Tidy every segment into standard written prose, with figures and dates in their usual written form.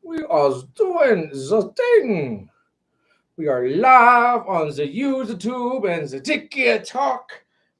We are doing the thing. We are live on the YouTube and the TikTok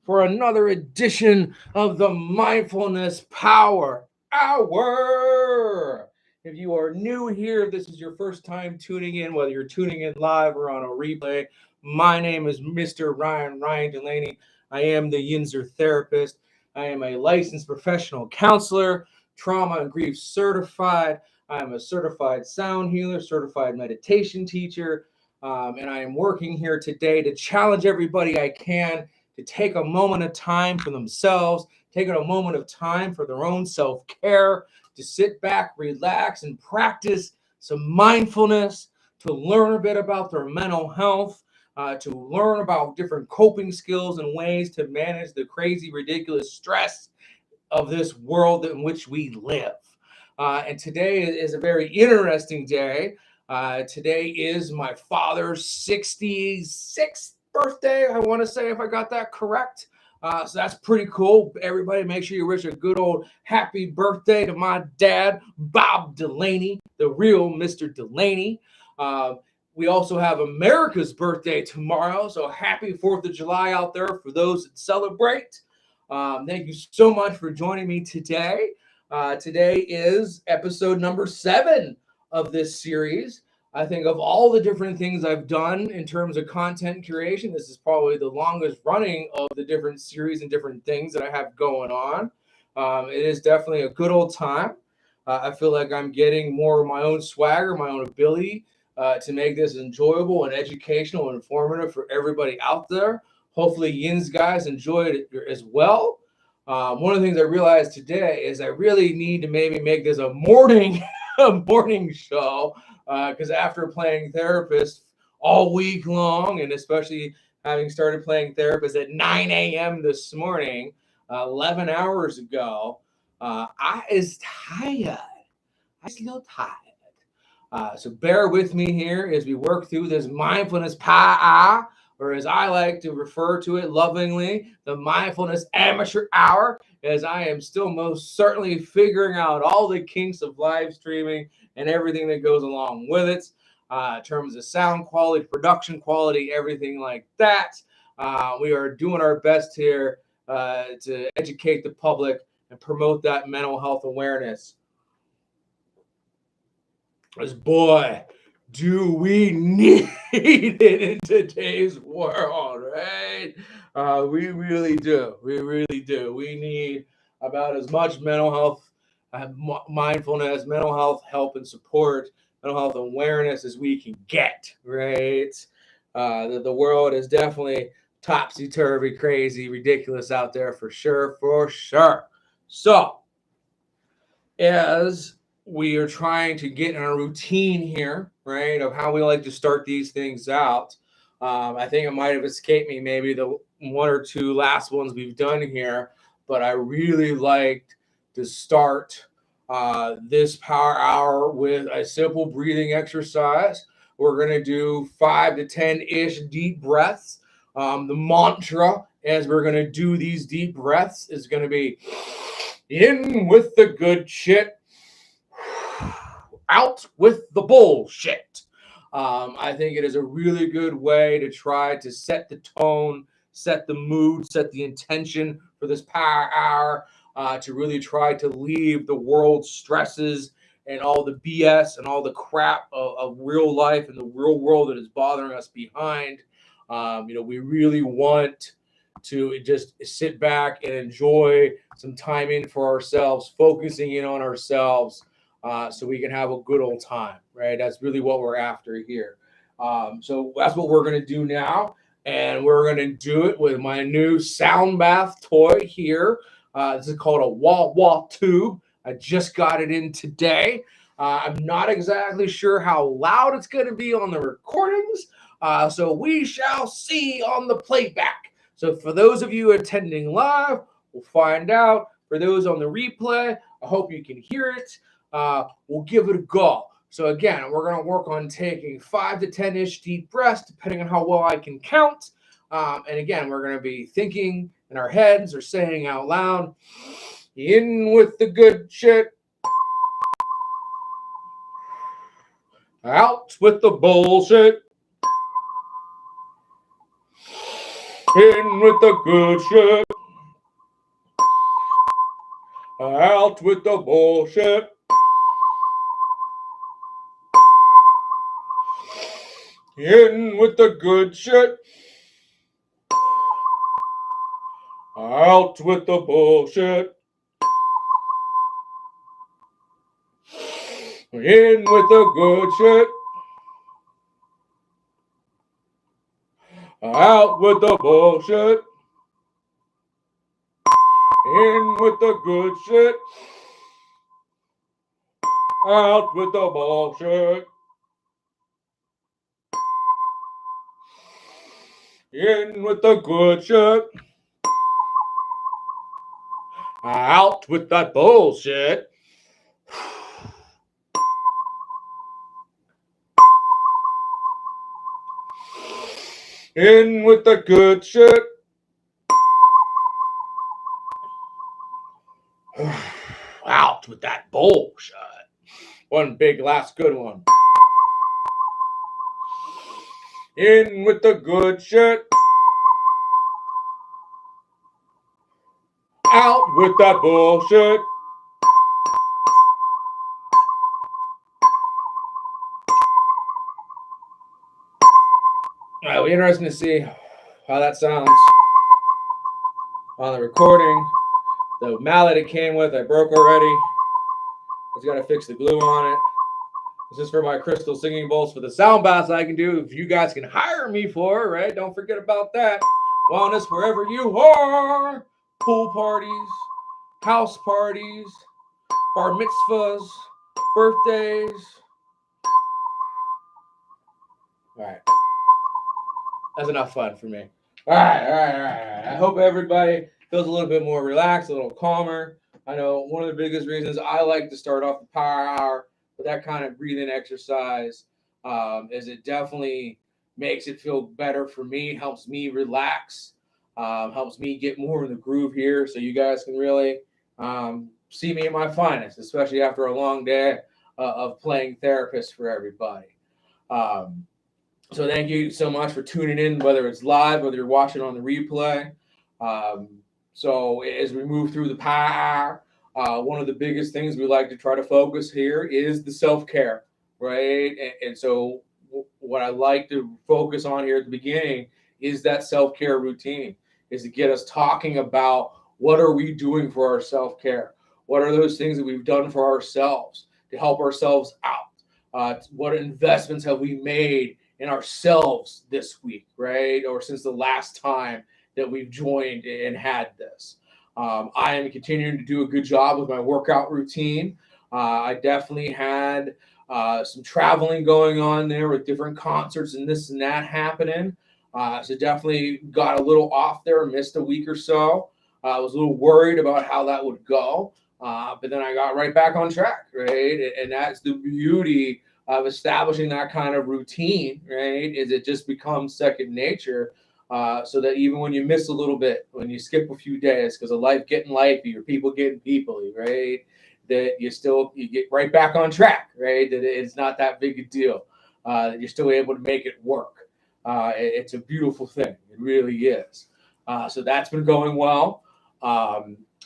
for another edition of the Mindfulness Power Hour. If you are new here, if this is your first time tuning in, whether you're tuning in live or on a replay, my name is Mr. Ryan Delaney. I am the Yinzer therapist. I am a licensed professional counselor, trauma and grief certified. I am a certified sound healer, certified meditation teacher, and I am working here today to challenge everybody I can to take a moment of time for themselves, taking a moment of time for their own self-care, to sit back, relax, and practice some mindfulness, to learn a bit about their mental health, to learn about different coping skills and ways to manage the crazy, ridiculous stress of this world in which we live. And today is a very interesting day. Today is my father's 66th birthday, I want to say, if I got that correct. So that's pretty cool. Everybody, make sure you wish a good old happy birthday to my dad, Bob Delaney, the real Mr. Delaney. We also have America's birthday tomorrow, so happy 4th of July out there for those that celebrate. Thank you so much for joining me today. Today is episode number 7 of this series. I think of all the different things I've done in terms of content curation, this is probably the longest running of the different series and different things that I have going on. It is definitely a good old time. I feel like I'm getting more of my own swagger, my own ability to make this enjoyable and educational and informative for everybody out there. Hopefully, Yin's guys enjoyed it as well. One of the things I realized today is I really need to maybe make this a morning show because after playing therapist all week long, and especially having started playing therapist at 9 a.m. this morning, 11 hours ago, I is tired. I feel tired. So bear with me here as we work through this mindfulness power, or as I like to refer to it lovingly, the mindfulness amateur hour, as I am still most certainly figuring out all the kinks of live streaming and everything that goes along with it, in terms of sound quality, production quality, everything like that. We are doing our best here to educate the public and promote that mental health awareness. Because boy, do we need it in today's world, right? We really do. We really do. We need about as much mental health, mindfulness, mental health help and support, mental health awareness as we can get, right? The world is definitely topsy-turvy, crazy, ridiculous out there for sure, for sure. So, as we are trying to get in a routine here, right, of how we like to start these things out. I think it might have escaped me maybe the one or two last ones we've done here, but I really liked to start this power hour with a simple breathing exercise. We're going to do 5 to 10-ish deep breaths. The mantra as we're going to do these deep breaths is going to be in with the good shit, out with the bullshit. I think it is a really good way to try to set the tone, set the mood, set the intention for this power hour, to really try to leave the world's stresses and all the BS and all the crap of real life and the real world that is bothering us behind. We really want to just sit back and enjoy some time in for ourselves, focusing in on ourselves, so we can have a good old time, right? That's really what we're after here. So that's what we're going to do now. And we're going to do it with my new sound bath toy here. This is called a wah wah tube. I just got it in today. I'm not exactly sure how loud it's going to be on the recordings. So we shall see on the playback. So for those of you attending live, we'll find out. For those on the replay, I hope you can hear it. We'll give it a go. So again, we're going to work on taking 5 to 10-ish deep breaths, depending on how well I can count. And again, we're going to be thinking in our heads or saying out loud, in with the good shit, Out with the bullshit. In with the good shit. Out with the bullshit. In with the good shit. Out with the bullshit. In with the good shit. Out with the bullshit. In with the good shit. Out with the bullshit. In with the good shit. Out with that bullshit. In with the good shit. Out with that bullshit. One big last good one. In with the good shit. Out with that bullshit. It'll be interesting to see how that sounds on the recording. The mallet it came with, I broke already. I just got to fix the glue on it. This is for my crystal singing bowls for the sound baths I can do. If you guys can hire me for it, right? Don't forget about that. Wellness wherever you are. Pool parties, house parties, bar mitzvahs, birthdays. All right. That's enough fun for me. All right. I hope everybody feels a little bit more relaxed, a little calmer. I know one of the biggest reasons I like to start off the Power Hour with that kind of breathing exercise is it definitely makes it feel better for me, helps me relax, helps me get more in the groove here so you guys can really see me at my finest, especially after a long day of playing therapist for everybody. So thank you so much for tuning in, whether it's live, whether you're watching on the replay. So as we move through the Power Hour, one of the biggest things we like to try to focus here is the self-care, right? And so what I like to focus on here at the beginning is that self-care routine, is to get us talking about what are we doing for our self-care? What are those things that we've done for ourselves to help ourselves out? What investments have we made in ourselves this week, right? Or since the last time that we've joined and had this. I am continuing to do a good job with my workout routine. I definitely had some traveling going on there with different concerts and this and that happening. So definitely got a little off there, missed a week or so. I was a little worried about how that would go. But then I got right back on track, right? And that's the beauty of establishing that kind of routine, right? Is it just becomes second nature, so that even when you miss a little bit, when you skip a few days because of life getting lifey or people getting peoply, right? That you get right back on track, right? That it's not that big a deal. That you're still able to make it work. It's a beautiful thing. It really is. So that's been going well.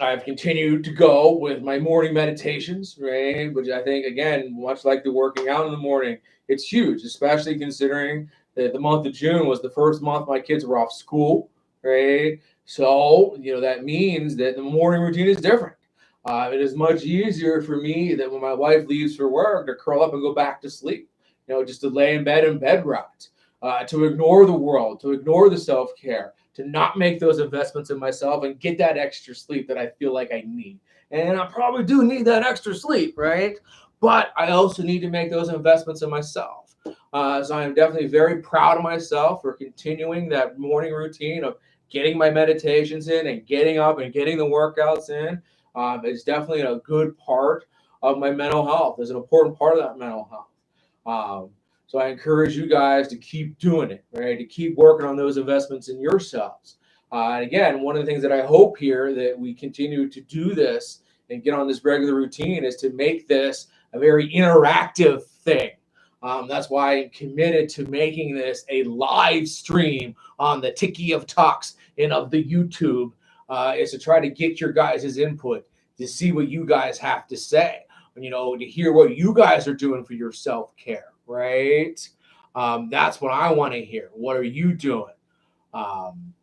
I've continued to go with my morning meditations, right? Which I think, again, much like the working out in the morning, it's huge, especially considering that the month of June was the first month my kids were off school, right? So, that means that the morning routine is different. It is much easier for me that when my wife leaves for work to curl up and go back to sleep, just to lay in bed and bed rot, to ignore the world, to ignore the self-care, to not make those investments in myself and get that extra sleep that I feel like I need. And I probably do need that extra sleep, right? But I also need to make those investments in myself. So I'm definitely very proud of myself for continuing that morning routine of getting my meditations in and getting up and getting the workouts in. It's definitely a good part of my mental health. It's an important part of that mental health. So I encourage you guys to keep doing it, right? To keep working on those investments in yourselves. And again, one of the things that I hope here that we continue to do this and get on this regular routine is to make this a very interactive thing. That's why I'm committed to making this a live stream on the Tiki of Talks and of the YouTube, is to try to get your guys' input, to see what you guys have to say, to hear what you guys are doing for your self-care, right? That's what I want to hear. What are you doing? Um,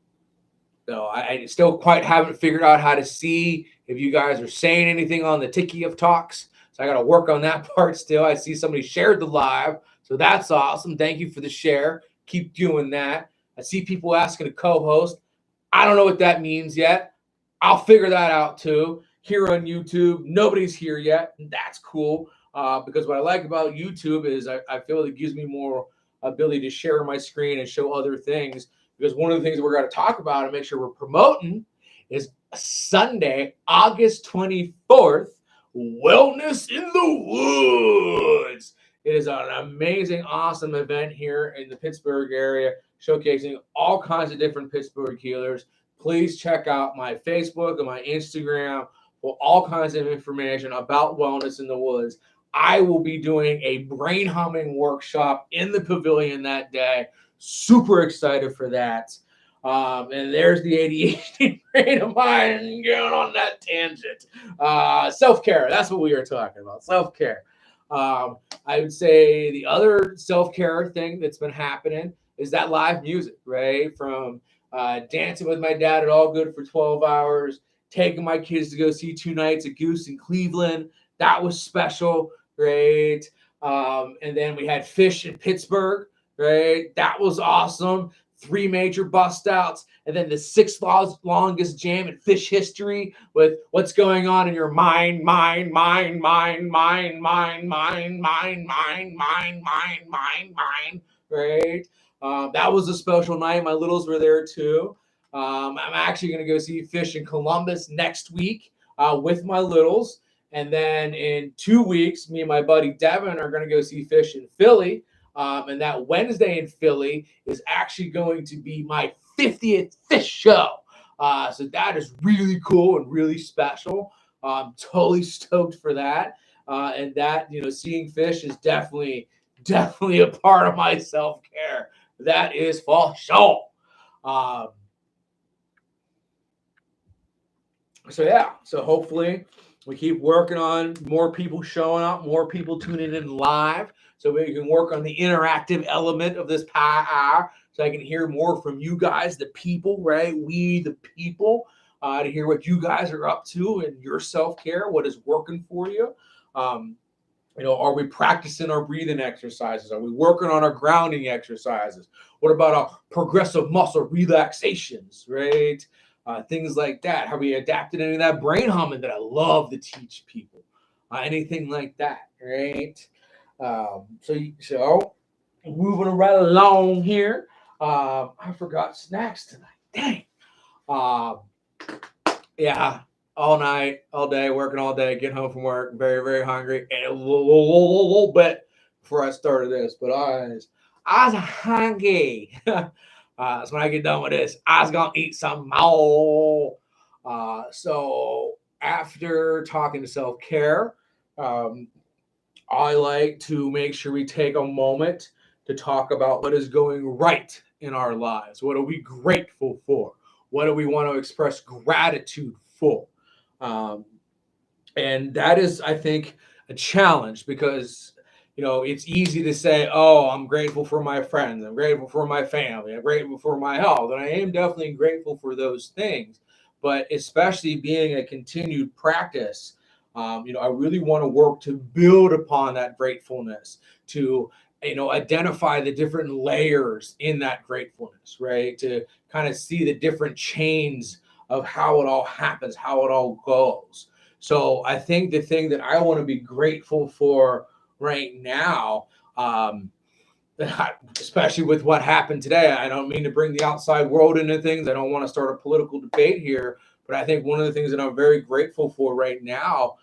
so I still quite haven't figured out how to see if you guys are saying anything on the Tiki of Talks. So I got to work on that part still. I see somebody shared the live, so that's awesome. Thank you for the share. Keep doing that. I see people asking to co-host. I don't know what that means yet. I'll figure that out too. Here on YouTube, nobody's here yet. And that's cool, because what I like about YouTube is I feel it gives me more ability to share my screen and show other things. Because one of the things that we're going to talk about and make sure we're promoting is Sunday, August 24th, Wellness in the Woods. It is an amazing, awesome event here in the Pittsburgh area, showcasing all kinds of different Pittsburgh healers. Please check out my Facebook and my Instagram for all kinds of information about Wellness in the Woods. I will be doing a brain humming workshop in the pavilion that day. Super excited for that. And there's the ADHD brain of mine going on that tangent. Self-care, that's what we were talking about, self-care. I would say the other self-care thing that's been happening is that live music, right? From dancing with my dad at All Good for 12 hours, taking my kids to go see 2 nights at Goose in Cleveland. That was special, right? And then we had Fish in Pittsburgh, right? That was awesome. 3 major bust outs, and then the 6th longest jam in Fish history with what's going on in your mind, right? That was a special night. My littles were there too. I'm actually going to go see Fish in Columbus next week with my littles. And then in 2 weeks, me and my buddy Devin are going to go see Fish in Philly. And that Wednesday in Philly is actually going to be my 50th Fish show. So that is really cool and really special. I'm totally stoked for that. And that, seeing Fish is definitely a part of my self-care. That is for sure. So hopefully we keep working on more people showing up, more people tuning in live, so we can work on the interactive element of this Power Hour, so I can hear more from you guys, the people, right? We, the people, to hear what you guys are up to in your self-care, what is working for you. Are we practicing our breathing exercises? Are we working on our grounding exercises? What about our progressive muscle relaxations, right? Things like that. Have we adapted any of that brain humming that I love to teach people? Anything like that, right? So moving right along here. I forgot snacks tonight. Dang. Yeah, all night, all day, working all day, getting home from work, very, very hungry, and a little bit before I started this, but I was hungry. So when I get done with this, I was gonna eat some more. So after talking to self-care, I like to make sure we take a moment to talk about what is going right in our lives. What are we grateful for? What do we want to express gratitude for? And that is, I think, a challenge because, it's easy to say, oh, I'm grateful for my friends. I'm grateful for my family. I'm grateful for my health. And I am definitely grateful for those things. But especially being a continued practice, I really want to work to build upon that gratefulness, to identify the different layers in that gratefulness, right? To kind of see the different chains of how it all happens, how it all goes. So I think the thing that I want to be grateful for right now, especially with what happened today, I don't mean to bring the outside world into things. I don't want to start a political debate here, but I think one of the things that I'm very grateful for right now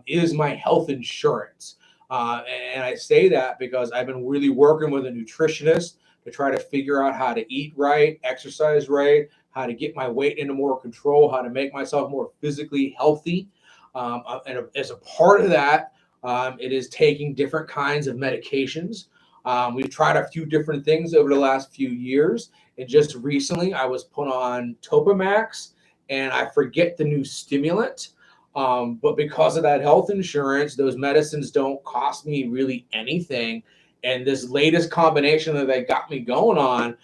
is my health insurance. And I say that because I've been really working with a nutritionist to try to figure out how to eat right, exercise right, how to get my weight into more control, how to make myself more physically healthy. And as a part of that, It is taking different kinds of medications. We've tried a few different things over the last few years. And just recently, I was put on Topamax, and I forget the new stimulant. But because of that health insurance, those medicines don't cost me really anything. And this latest combination that they got me going on,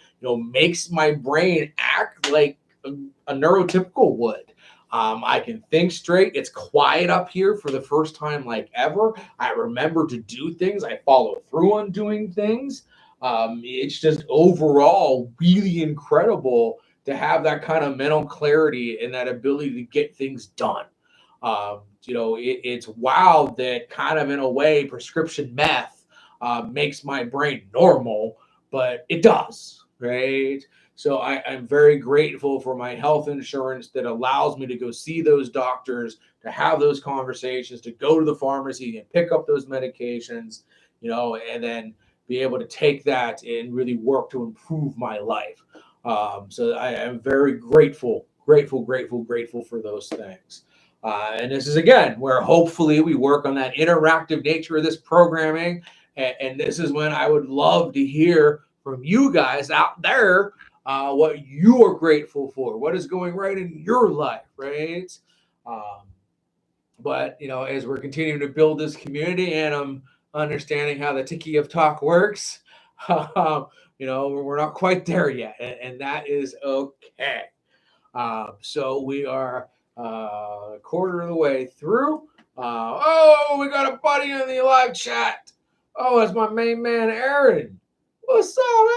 makes my brain act like a neurotypical would. I can think straight. It's quiet up here for the first time like ever. I remember to do things. I follow through on doing things. It's just overall really incredible to have that kind of mental clarity and that ability to get things done. It's wild that kind of in a way prescription meth makes my brain normal, but it does, right? So I'm very grateful for my health insurance that allows me to go see those doctors, to have those conversations, to go to the pharmacy and pick up those medications, and then be able to take that and really work to improve my life. So I am very grateful for those things. And this is, again, where hopefully we work on that interactive nature of this programming. And this is when I would love to hear from you guys out there what you are grateful for, what is going right in your life, right? But, as we're continuing to build this community and I'm understanding how the Tiki of Talk works, we're not quite there yet. And that is okay. So we are a quarter of the way through. We got a buddy in the live chat. Oh, it's my main man, Aaron. What's up,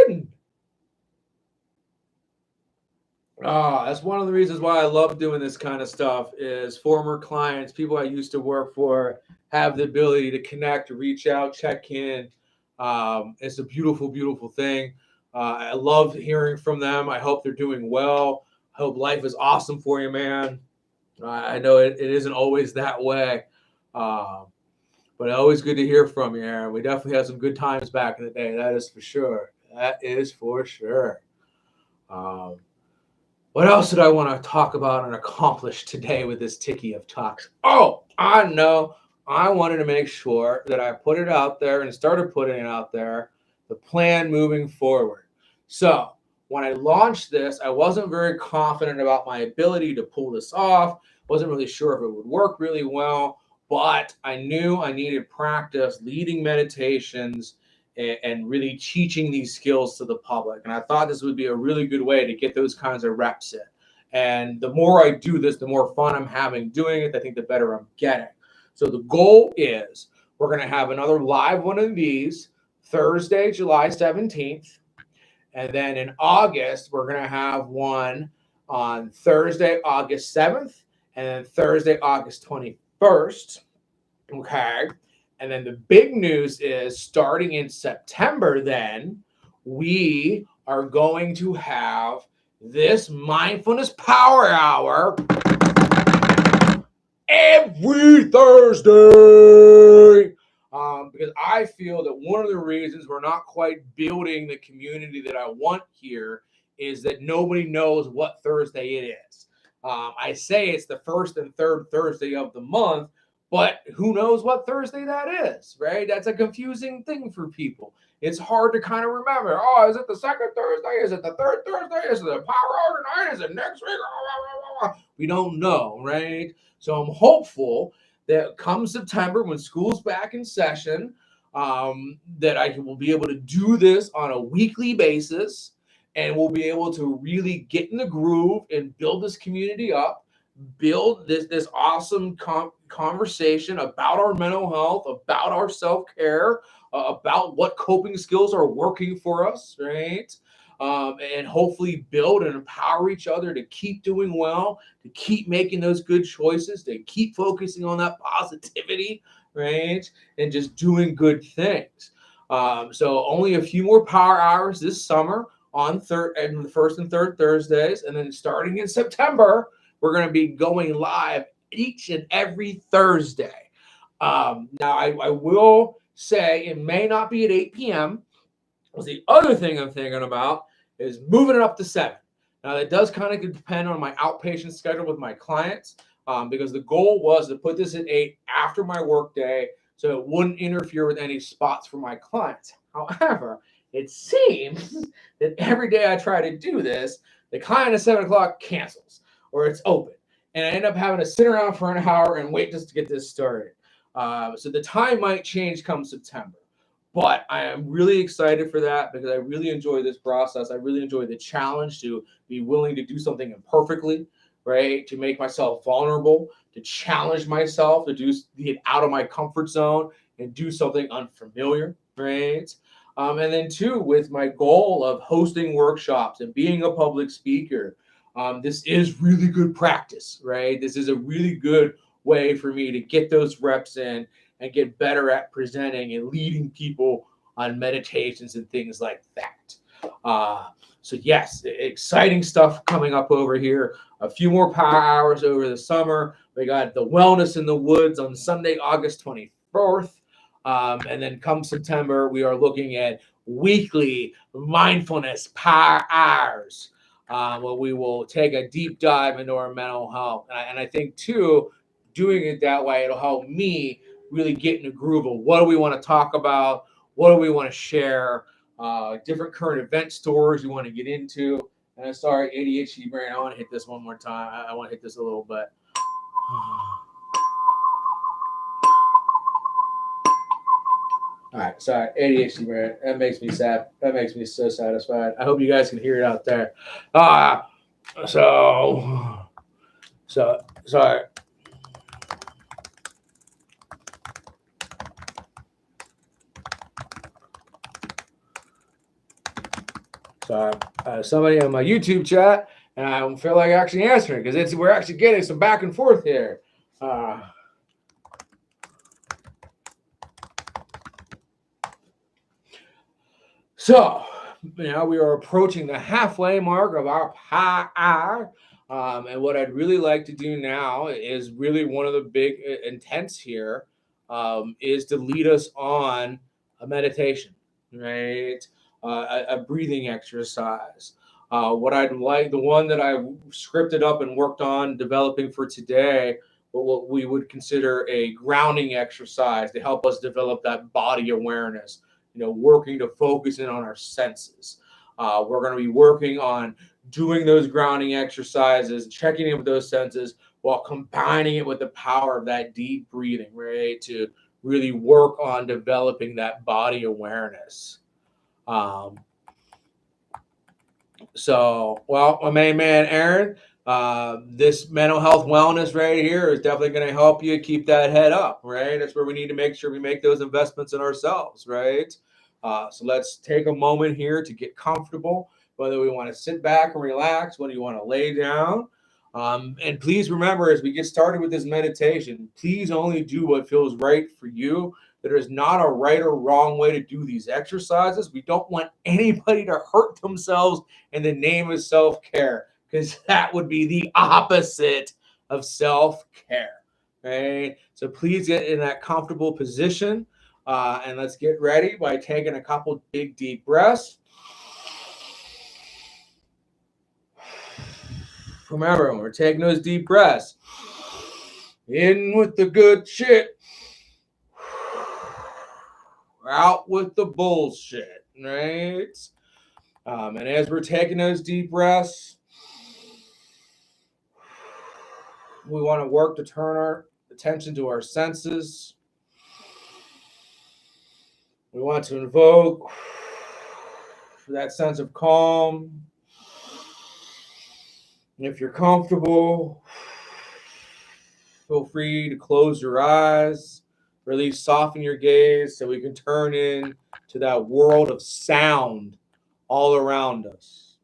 Aaron? That's one of the reasons why I love doing this kind of stuff is former clients, people I used to work for, have the ability to connect, to reach out, check in. It's a beautiful, beautiful thing. I love hearing from them. I hope they're doing well. I hope life is awesome for you, man. I know it isn't always that way. But always good to hear from you, Aaron. We definitely had some good times back in the day. That is for sure. What else did I want to talk about and accomplish today with this Tiki of Talks? Oh, I know. I wanted to make sure that I put it out there and started putting it out there, the plan moving forward. So when I launched this, I wasn't very confident about my ability to pull this off. Wasn't really sure if it would work really well, but I knew I needed practice leading meditations and really teaching these skills to the public. And I thought this would be a really good way to get those kinds of reps in. And the more I do this, the more fun I'm having doing it. I think the better I'm getting. So the goal is we're going to have another live one of these Thursday, July 17th. And then in August, we're going to have one on Thursday, August 7th, and then Thursday, August 21st. Okay. And then the big news is starting in September, then we are going to have this Mindfulness Power Hour every Thursday. Because I feel that one of the reasons we're not quite building the community that I want here is that nobody knows what Thursday it is. I say it's the first and third Thursday of the month, but who knows what Thursday that is, right? That's a confusing thing for people. It's hard to kind of remember. Oh, is it the second Thursday? Is it the third Thursday? Is it the Power Hour tonight? Is it next week? We don't know, right? So I'm hopeful that come September, when school's back in session, that I will be able to do this on a weekly basis, and we'll be able to really get in the groove and build this community up, build this awesome conversation about our mental health, about our self-care, about what coping skills are working for us, right? And hopefully build and empower each other to keep doing well, to keep making those good choices, to keep focusing on that positivity, right? And just doing good things. So only a few more power hours this summer on the first and third Thursdays. And then starting in September, we're going to be going live each and every Thursday. Now, I will say it may not be at 8 p.m. The other thing I'm thinking about is moving it up to 7. Now, that does kind of depend on my outpatient schedule with my clients. because the goal was to put this at 8 after my work day so it wouldn't interfere with any spots for my clients. However, it seems that every day I try to do this, the client at 7 o'clock cancels or it's open. And I end up having to sit around for an hour and wait just to get this started. So the time might change come September. But I am really excited for that because I really enjoy this process. I really enjoy the challenge to be willing to do something imperfectly, right? To make myself vulnerable, to challenge myself, to get out of my comfort zone and do something unfamiliar, right? And then two, with my goal of hosting workshops and being a public speaker, this is really good practice, right? This is a really good way for me to get those reps in and get better at presenting and leading people on meditations and things like that. So yes, exciting stuff coming up over here. A few more power hours over the summer. We got the Wellness in the Woods on Sunday, August 24th. And then come September, we are looking at weekly mindfulness power hours, where we will take a deep dive into our mental health. And I think, too, doing it that way, it'll help me really get in a groove of what do we want to talk about, what do we want to share, different current event stories we want to get into. And I'm sorry, ADHD brain, I want to hit this one more time. I want to hit this a little bit. All right, sorry, ADHD brain. That makes me sad. That makes me so satisfied. I hope you guys can hear it out there. So sorry. So somebody on my YouTube chat, and I don't feel like actually answering because we're actually getting some back and forth here. So now we are approaching the halfway mark of our power hour. And what I'd really like to do now is really one of the big intents here, is to lead us on a meditation, right? A breathing exercise. What I'd like, the one that I scripted up and worked on developing for today, what we would consider a grounding exercise to help us develop that body awareness, working to focus in on our senses. We're going to be working on doing those grounding exercises, checking in with those senses while combining it with the power of that deep breathing, right? To really work on developing that body awareness. Well, my main man, Aaron, this mental health wellness right here is definitely going to help you keep that head up, right? That's where we need to make sure we make those investments in ourselves, right? So let's take a moment here to get comfortable, whether we want to sit back and relax, whether you want to lay down. And please remember, as we get started with this meditation, please only do what feels right for you. There is not a right or wrong way to do these exercises. We don't want anybody to hurt themselves in the name of self-care, because that would be the opposite of self-care, right? So please get in that comfortable position, and let's get ready by taking a couple big, deep breaths. Remember, when we're taking those deep breaths, in with the good shit, out with the bullshit, right? And as we're taking those deep breaths, we want to work to turn our attention to our senses. We want to invoke that sense of calm. And if you're comfortable, feel free to close your eyes, or at least soften your gaze so we can turn in to that world of sound all around us.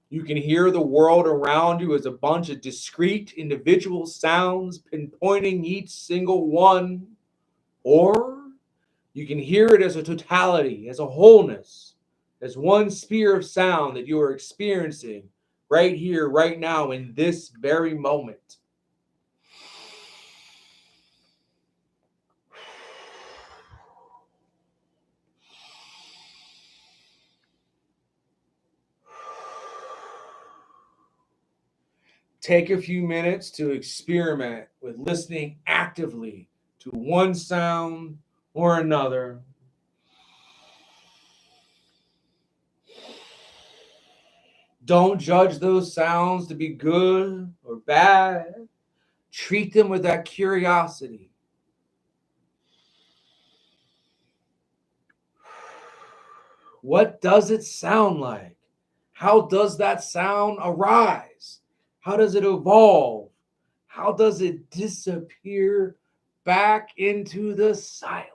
You can hear the world around you as a bunch of discrete individual sounds, pinpointing each single one, or you can hear it as a totality, as a wholeness, as one sphere of sound that you are experiencing right here, right now, in this very moment. take a few minutes to experiment with listening actively to one sound or another. Don't judge those sounds to be good or bad. Treat them with that curiosity. What does it sound like? How does that sound arise? How does it evolve? How does it disappear back into the silence?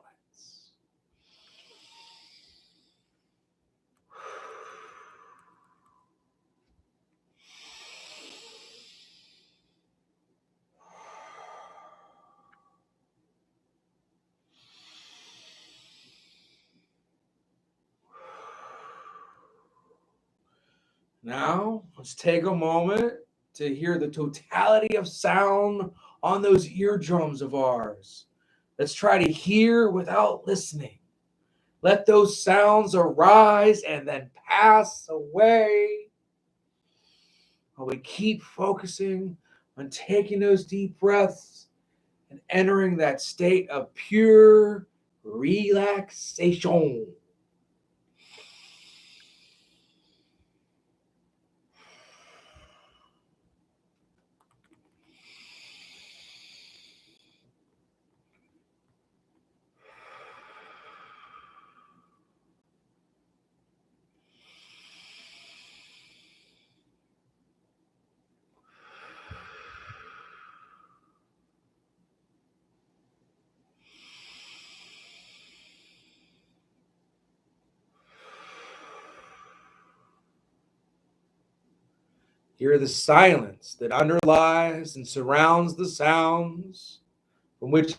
Now, let's take a moment to hear the totality of sound on those eardrums of ours. Let's try to hear without listening. Let those sounds arise and then pass away. While we keep focusing on taking those deep breaths and entering that state of pure relaxation. Hear the silence that underlies and surrounds the sounds from which